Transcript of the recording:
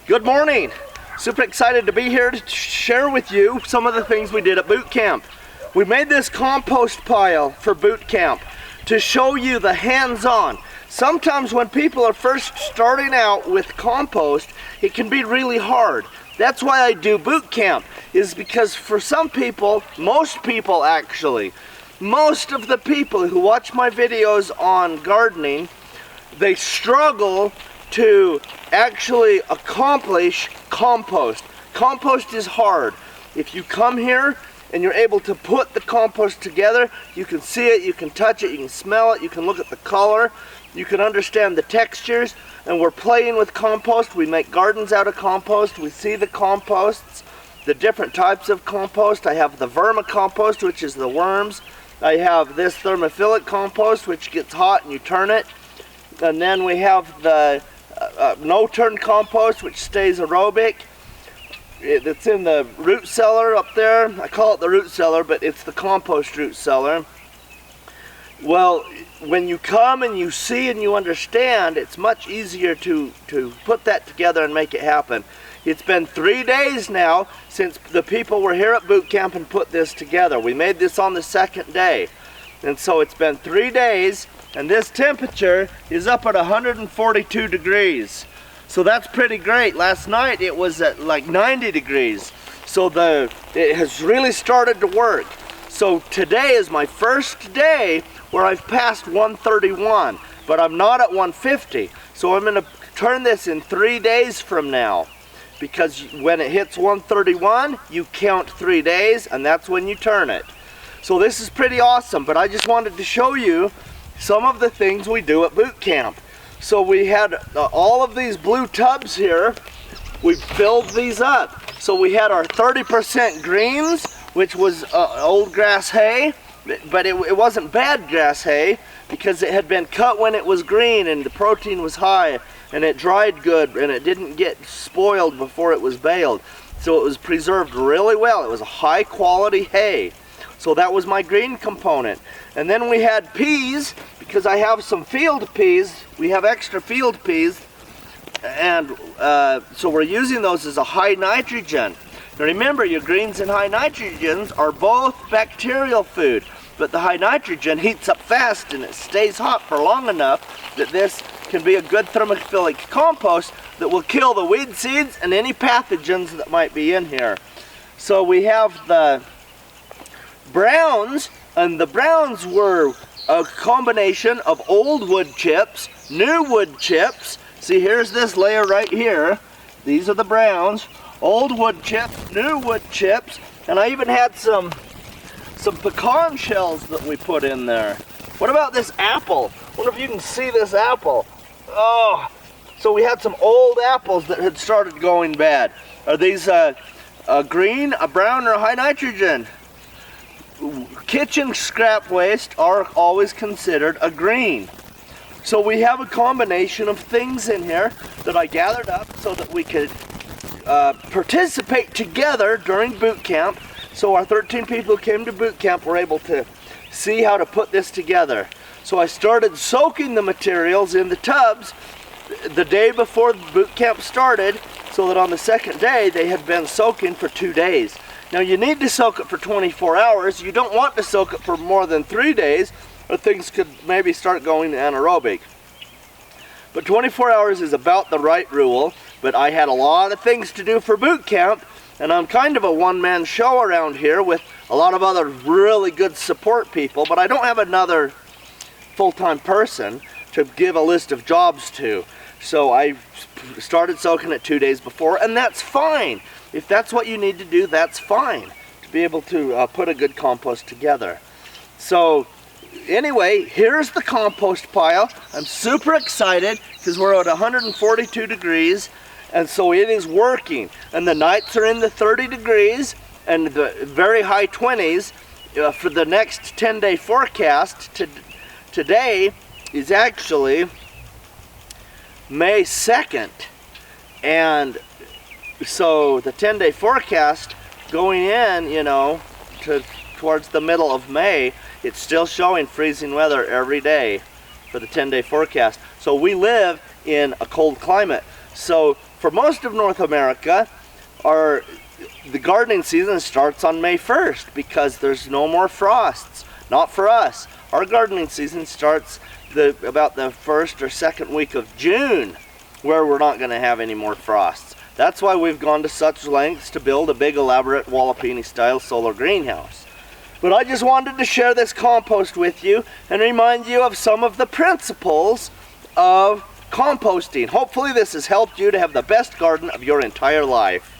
Good morning. Super excited to be here to share with you some of the things we did at boot camp. We made this compost pile for boot camp to show you the hands-on. Sometimes when people are first starting out with compost, it can be really hard. That's why I do boot camp, is because for some people, most people actually, most of the people who watch my videos on gardening, they struggle to actually accomplish compost. Compost is hard. If you come here and you're able to put the compost together, you can see it, you can touch it, you can smell it, you can look at the color, you can understand the textures, and we're playing with compost. We make gardens out of compost. We see the composts, the different types of compost. I have the vermicompost, which is the worms. I have this thermophilic compost, which gets hot and you turn it. And then we have the no-turn compost, which stays aerobic. It's in the root cellar up there. I call it the root cellar, but it's the compost root cellar. Well, when you come and you see and you understand, it's much easier to put that together and make it happen. It's been 3 days now since the people were here at boot camp and put this together. We made this on the second day. And so it's been 3 days, and this temperature is up at 142 degrees. So that's pretty great. Last night it was at like 90 degrees. So it has really started to work. So today is my first day where I've passed 131, but I'm not at 150. So I'm gonna turn this in 3 days from now, because when it hits 131, you count 3 days, and that's when you turn it. So this is pretty awesome, but I just wanted to show you some of the things we do at boot camp. So we had all of these blue tubs here. We filled these up. So we had our 30% greens, which was old grass hay, but it wasn't bad grass hay because it had been cut when it was green and the protein was high and it dried good and it didn't get spoiled before it was baled. So it was preserved really well. It was a high quality hay. So that was my green component. And then we had peas, because I have some field peas. We have extra field peas, and so we're using those as a high nitrogen. Now remember, your greens and high nitrogens are both bacterial food, but the high nitrogen heats up fast and it stays hot for long enough that this can be a good thermophilic compost that will kill the weed seeds and any pathogens that might be in here. So we have the browns, and the browns were a combination of old wood chips, new wood chips. See, here's this layer right here. These are the browns, old wood chips, new wood chips, and I even had some pecan shells that we put in there. What about this apple? Wonder if you can see this apple. Oh, so we had some old apples that had started going bad. Are these a green, a brown, or a high nitrogen? Kitchen scrap waste are always considered a green. So we have a combination of things in here that I gathered up so that we could participate together during boot camp. So our 13 people who came to boot camp were able to see how to put this together. So I started soaking the materials in the tubs the day before boot camp started, so that on the second day they had been soaking for 2 days. Now you need to soak it for 24 hours. You don't want to soak it for more than 3 days, or things could maybe start going anaerobic. But 24 hours is about the right rule, but I had a lot of things to do for boot camp, and I'm kind of a one-man show around here with a lot of other really good support people, but I don't have another full-time person to give a list of jobs to. So I started soaking it 2 days before, and that's fine. If that's what you need to do, that's fine, to be able to put a good compost together. So anyway, here's the compost pile. I'm super excited because we're at 142 degrees, and so it is working. And the nights are in the 30 degrees and the very high 20s for the next 10-day forecast. Today is actually May 2nd, and so the 10-day forecast going in, you know, towards the middle of May, it's still showing freezing weather every day for the 10-day forecast. So we live in a cold climate. So for most of North America, the gardening season starts on May 1st because there's no more frosts. Not for us. Our gardening season starts about the first or second week of June, where we're not going to have any more frosts. That's why we've gone to such lengths to build a big elaborate Wallapini style solar greenhouse. But I just wanted to share this compost with you and remind you of some of the principles of composting. Hopefully this has helped you to have the best garden of your entire life.